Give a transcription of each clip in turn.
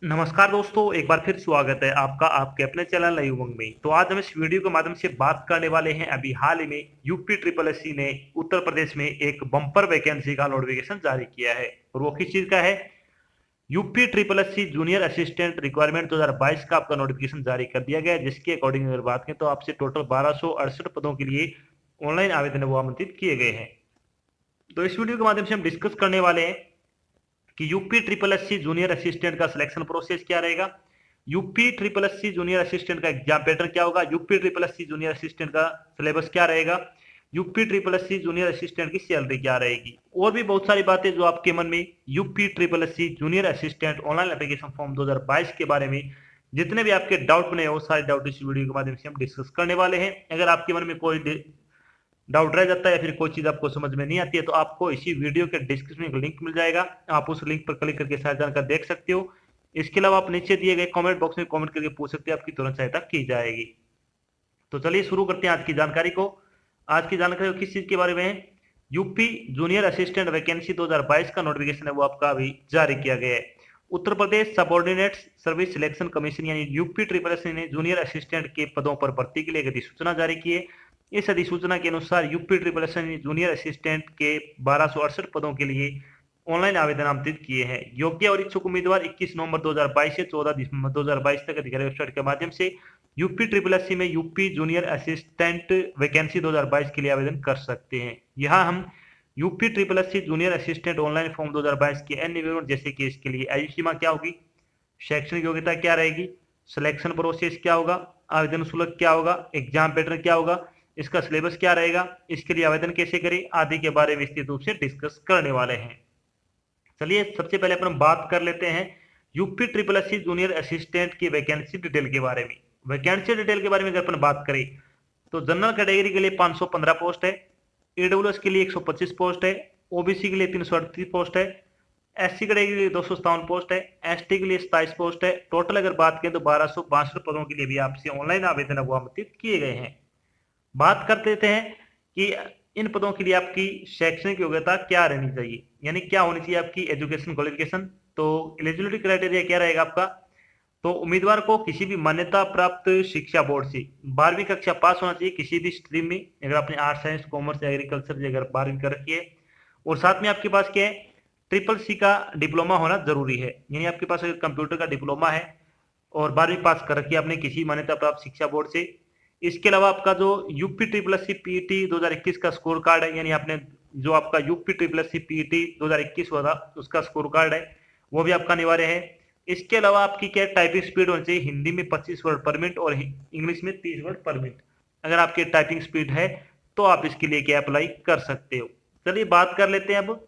नमस्कार दोस्तों, एक बार फिर स्वागत है आपका आपके अपने चैनल नई उमंग में। तो आज हम इस वीडियो के माध्यम से बात करने वाले हैं अभी हाल ही में यूपी ट्रिपल एससी ने उत्तर प्रदेश में एक बम्पर वैकेंसी का नोटिफिकेशन जारी किया है और वो किस चीज का है। UP triple SC junior assistant requirement 2022 का आपका नोटिफिकेशन जारी कर दिया गया है, जिसके अकॉर्डिंग अगर बात करें तो आपसे टोटल 1268 पदों के लिए ऑनलाइन आवेदन वो आमंत्रित किए गए हैं। तो इस वीडियो के माध्यम से हम डिस्कस करने वाले हैं कि UP triple SC junior assistant का सिलेक्शन प्रोसेस क्या रहेगा, UP triple SC junior assistant का एग्जाम पैटर्न क्या होगा, UP triple SC junior assistant का सिलेबस क्या रहेगा, UP triple SC junior assistant की सैलरी क्या रहेगी और भी बहुत सारी बातें जो आपके मन में UP triple SC junior assistant online application form 2022 के बारे में जितने भी आपके डाउट बने हो सारे डाउट इस वीडियो के माध्यम से हम डिस्कस करने वाले हैं। अगर आपके मन में कोई डाउट रह जाता है या फिर कोई चीज आपको समझ में नहीं आती है तो आपको इसी वीडियो के डिस्क्रिप्शन में लिंक मिल जाएगा, आप उस लिंक पर क्लिक करके सारी जानकारी देख सकते हो। इसके अलावा आप नीचे दिए गए कमेंट बॉक्स में कमेंट करके पूछ सकते हैं, आपकी तुरंत सहायता की जाएगी। तो चलिए शुरू करते हैं आज की जानकारी को। आज की जानकारी किस चीज के बारे में है, यूपी जूनियर असिस्टेंट वैकेंसी 2022 का नोटिफिकेशन है वो आपका अभी जारी किया गया है। Uttar Pradesh subordinate service selection commission यानी यूपी ट्रिपल एस ने जूनियर असिस्टेंट के पदों पर भर्ती के लिए एक अधिसूचना जारी की है। इस अधिसूचना के अनुसार यूपी ट्रिपल एस ने जूनियर असिस्टेंट के 1268 पदों के लिए ऑनलाइन आवेदन आमंत्रित किए हैं। योग्य और इच्छुक उम्मीदवार 21 नवंबर 2022 से 14 दिसंबर 2022 तक अधिकारी वेबसाइट के माध्यम से यूपी ट्रिपल एससी में यूपी जूनियर असिस्टेंट वैकेंसी 2022 के लिए आवेदन कर सकते हैं। यहाँ हम UP triple SC junior assistant online form 2022 के अन्य विवरण जैसे कि इसके लिए आयु सीमा क्या होगी, शैक्षणिक योग्यता क्या रहेगी, सिलेक्शन प्रोसेस क्या होगा, आवेदन शुल्क क्या होगा, एग्जाम पैटर्न क्या होगा, इसका सिलेबस क्या रहेगा, इसके लिए आवेदन कैसे करें आदि के बारे में विस्तृत रूप से डिस्कस करने वाले हैं। चलिए सबसे पहले अपन बात कर लेते हैं UP triple SC junior assistant की वैकेंसी डिटेल के बारे में। वैकेंसी डिटेल के बारे में अगर अपन बात करें तो जनरल कैटेगरी के लिए 515 पोस्ट है, ईडब्ल्यूएस के लिए 125 पोस्ट है, ओबीसी के लिए 338 पोस्ट है, एससी कैटेगरी के लिए 257 पोस्ट है, एसटी के लिए 27 पोस्ट है। टोटल अगर बात करें तो 1262 पदों के लिए भी आपसे ऑनलाइन आवेदन आमंत्रित किए गए हैं। बात कर लेते हैं कि इन पदों के लिए आपकी शैक्षणिक योग्यता क्या रहनी चाहिए, यानी क्या होनी चाहिए आपकी एजुकेशन क्वालिफिकेशन। तो एलिजिबिलिटी क्राइटेरिया क्या रहेगा आपका, तो उम्मीदवार को किसी भी मान्यता प्राप्त शिक्षा बोर्ड से 12वीं कक्षा पास होना चाहिए किसी भी स्ट्रीम में, अगर आपने आर्ट्स साइंस कॉमर्स एग्रीकल्चर अगर 12वीं कर रखी है। और साथ में आपके पास क्या है, ट्रिपल सी का डिप्लोमा होना जरूरी है, यानी आपके पास अगर कंप्यूटर का डिप्लोमा है और 12वीं पास कर रखी है आपने किसी मान्यता प्राप्त शिक्षा बोर्ड से। इसके अलावा आपका जो यूपी ट्रिपल एससी पीईटी 2021 का स्कोर कार्ड है, यानी आपने जो आपका यूपी ट्रिपल एससी पीईटी 2021 हुआ था उसका स्कोर कार्ड है वो भी आपका अनिवार्य है। इसके अलावा आपकी क्या टाइपिंग स्पीड होनी चाहिए, हिंदी में 25 वर्ड पर मिनट और इंग्लिश में 30 वर्ड पर मिनट। अगर आपकी टाइपिंग स्पीड है तो आप इसके लिए क्या अप्लाई कर सकते हो। चलिए बात कर लेते हैं अब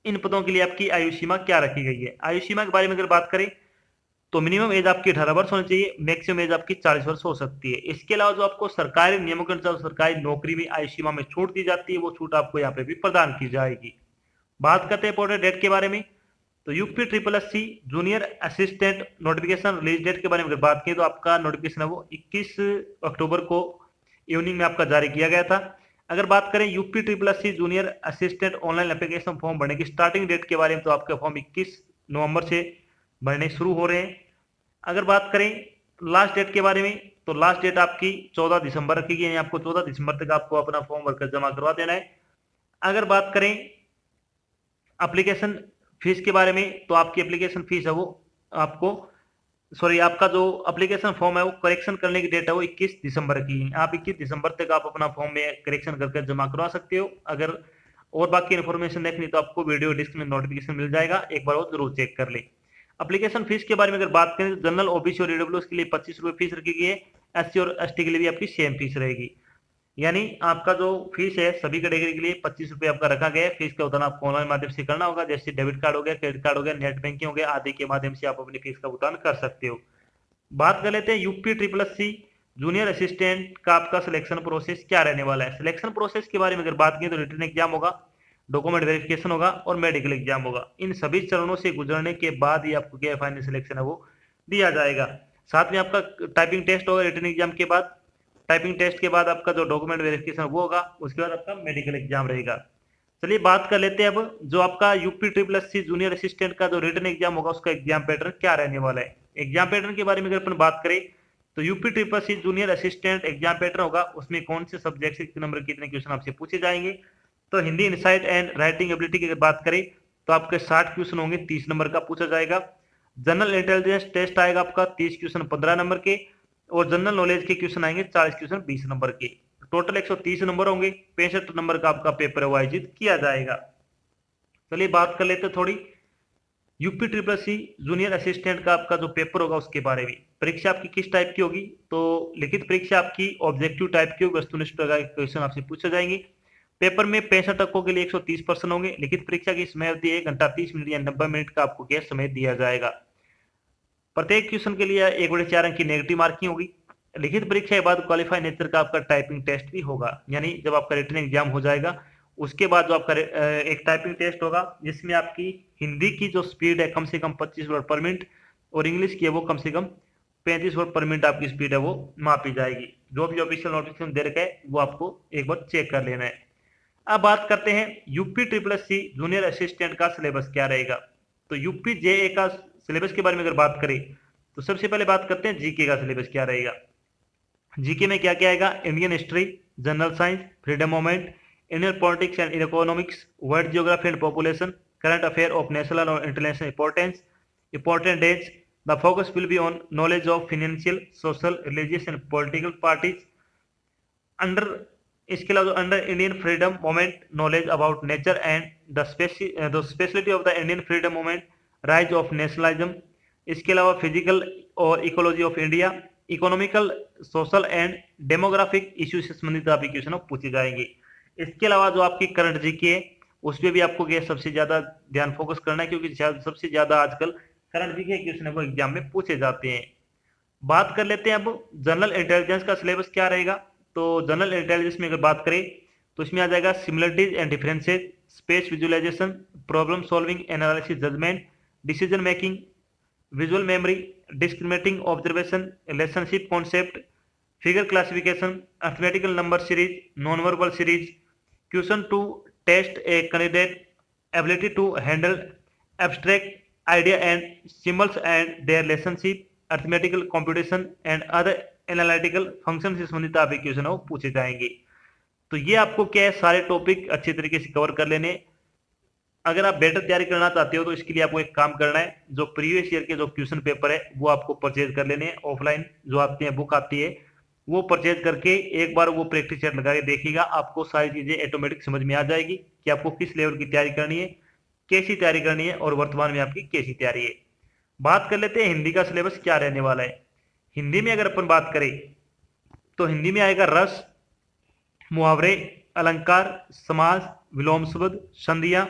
इन पदों के लिए आपकी आयु सीमा क्या रखी गई है। आयु सीमा के बारे में अगर बात करें तो मिनिमम एज आपकी 18 वर्ष होनी चाहिए, मैक्सिमम एज आपकी 40 वर्ष हो सकती है। इसके अलावा जो आपको सरकारी नियमों के अनुसार सरकारी नौकरी में आयु सीमा में छूट दी जाती है वो छूट आपको यहाँ पे भी प्रदान की जाएगी। बात करते हैं इंपॉर्टेंट डेट के बारे में, तो UP triple SC junior assistant notification release date के बारे में अगर बात करें तो आपका नोटिफिकेशन है वो 21 अक्टूबर को इवनिंग में आपका जारी किया गया था। अगर बात करें UP triple SC junior assistant online application form भरने की स्टार्टिंग डेट के बारे में तो आपके फॉर्म 21 नवंबर से भरने शुरू हो रहे हैं। अगर बात करें लास्ट डेट के बारे में तो लास्ट डेट आपकी 14 दिसंबर रखी गई है, आपको 14 दिसंबर तक आपको अपना फॉर्म भरकर जमा करवा देना है। अगर बात करें एप्लीकेशन फीस के बारे में तो आपकी एप्लीकेशन फीस है वो आपको आपका जो एप्लीकेशन फॉर्म है वो करेक्शन करने की डेट है वो 21 दिसंबर की है। आप 21 दिसंबर तक आप अपना फॉर्म में करेक्शन करके जमा करवा सकते हो। अगर और बाकी इन्फॉर्मेशन देखनी तो आपको वीडियो डिस्क में नोटिफिकेशन मिल जाएगा, एक बार वो जरूर चेक कर ले। एप्लीकेशन फीस के बारे में अगर बात करें तो जनरल ओबीसी और ईडब्ल्यूएस के लिए 25 रुपए फीस रखी गई है, एससी और एसटी के लिए भी आपकी सेम फीस रहेगी। यानी आपका जो फीस है सभी कैटेगरी के लिए 25 रुपए आपका रखा गया है। फीस का भुगतान आपको ऑनलाइन माध्यम से करना होगा, जैसे डेबिट कार्ड हो गया, क्रेडिट कार्ड हो गया, नेट बैंकिंग हो गया आदि के माध्यम से आप अपनी फीस का भुगतान कर सकते हो। बात कर लेते हैं UP triple SC junior assistant का आपका सिलेक्शन प्रोसेस क्या रहने वाला है। सिलेक्शन प्रोसेस के बारे में अगर बात करें तो रिटन एग्जाम होगा, डॉक्यूमेंट वेरिफिकेशन होगा और मेडिकल एग्जाम होगा। इन सभी चरणों से गुजरने के बाद ही आपको क्या फाइनल सिलेक्शन है वो दिया जाएगा। साथ में आपका टाइपिंग टेस्ट होगा रिटन एग्जाम के बाद, टाइपिंग टेस्ट के बाद आपका जो डॉक्यूमेंट वेरिफिकेशन वो होगा, उसके बाद आपका मेडिकल एग्जाम रहेगा। चलिए बात कर लेते हैं अब जो आपका UP triple S C junior assistant का जो रिटन एग्जाम होगा उसका एग्जाम पैटर्न क्या रहने वाला है। एग्जाम पैटर्न के बारे में अगर अपन बात करें तो UP triple C junior assistant exam pattern होगा, उसमें कौन से सब्जेक्ट से कितने नंबर कितने क्वेश्चन आपसे पूछे जाएंगे। तो Hindi insight and writing ability की अगर बात करें तो आपके 60 क्वेश्चन होंगे, 30 नंबर का पूछा जाएगा। जनरल इंटेलिजेंस टेस्ट आएगा आपका 30 क्वेश्चन 15 नंबर के, और जनरल नॉलेज के क्वेश्चन आएंगे 40 क्वेश्चन 20 नंबर के। टोटल 130 नंबर होंगे, 65 नंबर का आपका पेपर है वो आयोजित किया जाएगा। चलिए बात कर लेते हैं थोड़ी UP triple C junior assistant का आपका जो पेपर होगा उसके बारे में। परीक्षा आपकी किस टाइप की होगी, तो लिखित परीक्षा आपकी ऑब्जेक्टिव टाइप की होगी, वस्तुनिष्ठ प्रकार के क्वेश्चन आपसे पूछे जाएंगे। पेपर में 65 अंकों के लिए 130 प्रश्न होंगे। लिखित परीक्षा की समय अवधि 1 घंटा 30 मिनट या 90 मिनट का आपको क्या समय दिया जाएगा। प्रत्येक क्वेश्चन के लिए 1/4 अंक की नेगेटिव मार्किंग होगी। लिखित परीक्षा के बाद क्वालिफाई नेचर का आपका टाइपिंग टेस्ट भी होगा, यानी जब आपका रिटन एग्जाम हो जाएगा उसके बाद जो आपका एक टाइपिंग टेस्ट होगा जिसमें आपकी हिंदी की जो स्पीड है कम से कम 25 वर्ड पर मिनट और इंग्लिश की है वो कम से कम 35 वर्ड पर मिनट आपकी स्पीड है वो मापी जाएगी। जो भी ऑफिशियल नोटिफिकेशन दे रखा है वो आपको एक बार चेक कर लेना है। अब बात करते हैं UP triple S C junior assistant का सिलेबस क्या रहेगा। तो यूपी जेए का सिलेबस के बारे में अगर बात करें तो सबसे पहले बात करते हैं जीके का सिलेबस क्या रहेगा। जीके में क्या क्या आएगा, Indian history, general science, freedom movement, Indian politics and economics, world geography and population, current affair of national और international importance, important dates. The focus will be on knowledge of financial, social, religious and political parties. Under इसके अलावा under Indian freedom movement knowledge about nature and the speciality of the Indian freedom movement, rise of nationalism. इसके अलावा physical और ecology of India, economical, social and demographic issue से संबंधित आपके question पूछे जाएंगे। इसके अलावा जो आपकी करंट जीके है उस पर भी आपको क्या सबसे ज्यादा ध्यान फोकस करना है, क्योंकि सबसे ज्यादा आजकल करंट जीके क्वेश्चन वो एग्जाम में पूछे जाते हैं। बात कर लेते हैं अब जनरल इंटेलिजेंस का सिलेबस क्या रहेगा। तो जनरल इंटेलिजेंस में अगर बात करें तो इसमें आ जाएगा similarities and differences, space visualisation, problem solving, analysis, judgement, decision making, visual memory, discriminating observation, relationship concept, figure classification, arithmetical number series, non verbal series, question to test a candidate ability to handle abstract idea and symbols and their relationship, arithmetical computation and other analytical function से संबंधित आप question वो पूछे जाएंगे। तो ये आपको क्या है सारे टॉपिक अच्छे तरीके से कवर कर लेने। अगर आप बेटर तैयारी करना चाहते हो तो इसके लिए आपको एक काम करना है, जो प्रीवियस ईयर के जो क्वेश्चन पेपर है वो आपको परचेज कर लेने हैं। ऑफलाइन जो आती है बुक आती है वो परचेज करके एक बार वो प्रैक्टिस सेट लगा के देखिएगा, आपको सारी चीजें ऑटोमेटिक समझ में आ जाएगी कि आपको किस लेवल की तैयारी करनी है, कैसी तैयारी करनी है और वर्तमान में आपकी कैसी तैयारी है। बात कर लेते हैं हिंदी का सिलेबस क्या रहने वाला है। हिंदी में अगर अपन बात करें तो हिंदी में आएगा रस, मुहावरे, अलंकार, समास, विलोम शब्द, संधियां,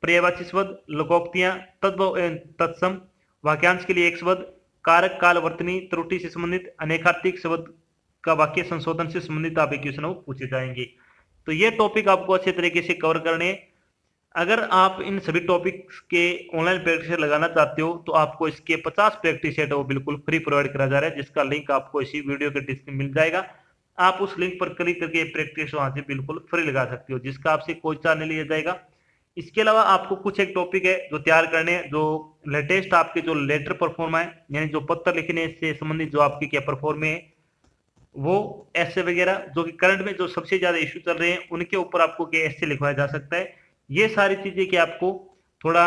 पर्यायवाची शब्द, लोकोक्तियां, तद्भव एवं तत्सम, वाक्यांश के लिए एक शब्द, कारक, काल, वर्तनी, त्रुटि से संबंधित, अनेकार्थिक शब्द का वाक्य संशोधन से संबंधित आप क्वेश्चन पूछे जाएंगे। तो ये टॉपिक आपको अच्छे तरीके से कवर करने हैं। अगर आप इन सभी टॉपिक्स के ऑनलाइन प्रैक्टिस सेट लगाना चाहते हो तो आपको इसके 50 प्रैक्टिस सेट वो बिल्कुल फ्री प्रोवाइड करा जा रहा है, जिसका लिंक आपको इसी वीडियो के डिस्क्रिप्शन में मिल जाएगा। आप उस लिंक पर क्लिक करके प्रैक्टिस वहां से बिल्कुल फ्री लगा सकते हो, जिसका आपसे कोई चार्ज नहीं लिया जाएगा। इसके अलावा आपको कुछ एक टॉपिक है जो तैयार करने हैं, जो लेटेस्ट आपके जो लेटर परफॉर्म है, यानी जो पत्र लिखने से संबंधित जो आपके क्या परफॉर्म है, वो ऐसे वगैरह जो कि करंट में जो सबसे ज्यादा इश्यू चल रहे हैं उनके ऊपर आपको क्या ऐसे लिखवाया जा सकता है। ये सारी चीजें कि आपको थोड़ा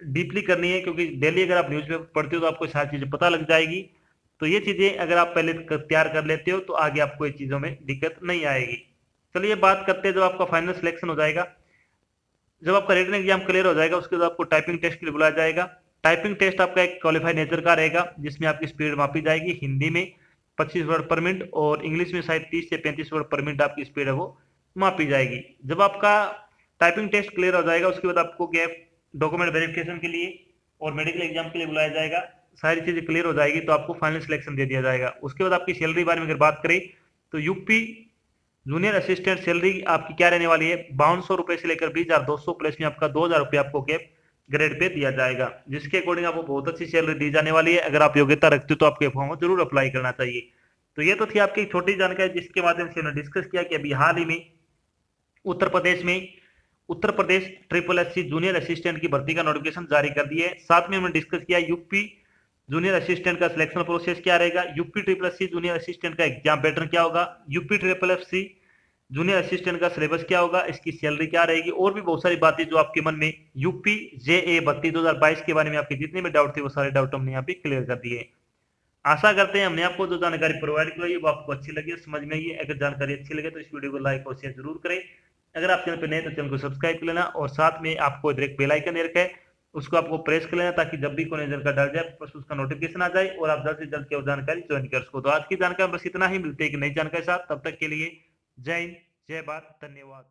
डीपली करनी है, क्योंकि डेली अगर आप न्यूज़पेपर पढ़ते हो तो आपको सारी चीजें पता लग जाएगी। तो ये चीजें अगर आप पहले तैयार कर लेते हो तो आगे आपको ये चीजों में दिक्कत नहीं आएगी। चलिए बात करते हैं जब आपका फाइनल सिलेक्शन हो जाएगा, जब आपका रिटन एग्जाम क्लियर हो जाएगा उसके बाद आपको टाइपिंग टेस्ट के लिए बुलाया जाएगा। टाइपिंग टेस्ट आपका एक क्वालिफाइड नेचर का रहेगा, जिसमें आपकी स्पीड मापी जाएगी। हिंदी में 25 वर्ड पर मिनट और इंग्लिश में शायद 30 से 35 वर्ड पर मिनट आपकी स्पीड है वो मापी जाएगी। जब आपका टाइपिंग टेस्ट क्लियर हो जाएगा उसके बाद आपको क्या डॉक्यूमेंट वेरिफिकेशन के लिए और मेडिकल एग्जाम के लिए बुलाया जाएगा। सारी चीजें क्लियर हो जाएगी तो आपको फाइनल सिलेक्शन दे दिया जाएगा। उसके बाद आपकी सैलरी बारे में अगर बात करें तो यूपी जूनियर असिस्टेंट सैलरी आपकी क्या रहने वाली है, 5200 रुपए से लेकर 20,200 प्लस में आपका 2000 रुपये आपको कैप ग्रेड पे दिया जाएगा, जिसके अकॉर्डिंग आपको बहुत अच्छी सैलरी दी जाने वाली है। अगर आप योग्यता रखते हो तो आपके फॉर्म जरूर अप्लाई करना चाहिए। तो ये तो थी आपकी छोटी जानकारी जिसके माध्यम से हमने डिस्कस किया कि अभी हाल ही में उत्तर प्रदेश में Uttar Pradesh triple SC junior assistant की भर्ती का नोटिफिकेशन जारी कर दिए। साथ में हमने डिस्कस किया यूपी जूनियर असिस्टेंट का सिलेक्शन प्रोसेस क्या रहेगा, UP triple SC junior assistant का एग्जाम पैटर्न क्या होगा, UP triple SC junior assistant का सिलेबस क्या होगा, इसकी सैलरी क्या रहेगी, और भी बहुत सारी बातें जो आपके मन में यूपी जेए भर्ती 2022 के बारे में आपके जितने भी डाउट थे वो सारे डाउट हमने यहाँ पे क्लियर कर दिए। आशा करते हैं हमने आपको जो जानकारी प्रोवाइड की वो आपको अच्छी लगी, समझ में आई है। अगर जानकारी अच्छी लगे तो इस वीडियो को लाइक और शेयर जरूर करें। अगर आप चैनल पर नए तो चैनल को सब्सक्राइब कर लेना और साथ में आपको इधर एक बेल आइकन दे रखा है, उसको आपको प्रेस कर लेना ताकि जब भी कोई नजर का डर जाए बस उसका नोटिफिकेशन आ जाए और आप जल्द से जल्द की जानकारी ज्वाइन कर सको। तो आज की जानकारी बस इतना ही, मिलते हैं एक नई जानकारी के साथ, तब तक के लिए जय हिंद, जय भारत, धन्यवाद।